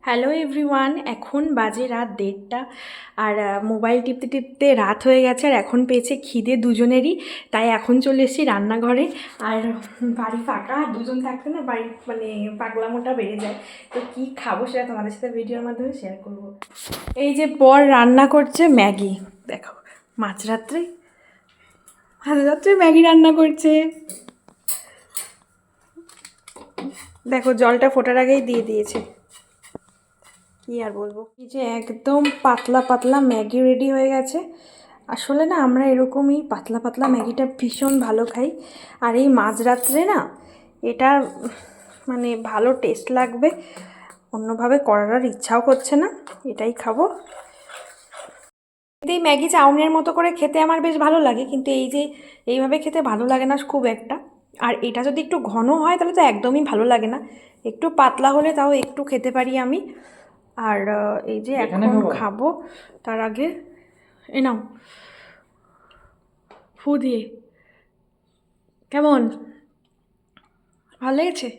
Hello everyone, এখন বাজে রাত 1:30 আর মোবাইল টিপতে টিপতে রাত হয়ে গেছে। আর এখন পেয়েছে খিদে দুজনেরই, তাই এখন চলে এসেছি রান্নাঘরে। আর বাড়ি ফাঁকা, আর দুজন থাকলে না বাড়ি মানে পাগলামোটা বেড়ে যায়। তো কী খাবো সেটা তোমাদের সাথে ভিডিওর মাধ্যমে শেয়ার করব। এই যে বর রান্না করছে ম্যাগি, দেখো মাঝরাত্রে মাঝরাত্রে ম্যাগি রান্না করছে। দেখো জলটা ফোটার আগেই দিয়ে দিয়েছে। কী আর বলবো, এই যে একদম পাতলা পাতলা ম্যাগি রেডি হয়ে গেছে। আসলে না আমরা এরকমই পাতলা পাতলা ম্যাগিটা ভীষণ ভালো খাই। আর এই মাঝরাত্রে না এটা মানে ভালো টেস্ট লাগবে, অন্যভাবে করার আর ইচ্ছাও করছে না, এটাই খাবো। এই ম্যাগি চাউমিনের মতো করে খেতে আমার বেশ ভালো লাগে, কিন্তু এই যে এইভাবে খেতে ভালো লাগে না খুব একটা। আর এটা যদি একটু ঘন হয় তাহলে তো একদমই ভালো লাগে না, একটু পাতলা হলে তাও একটু খেতে পারি আমি। আর এই যে এখন খাবো তার আগে এ নাও ফু দিয়ে। কেমন, ভালো লেগেছে?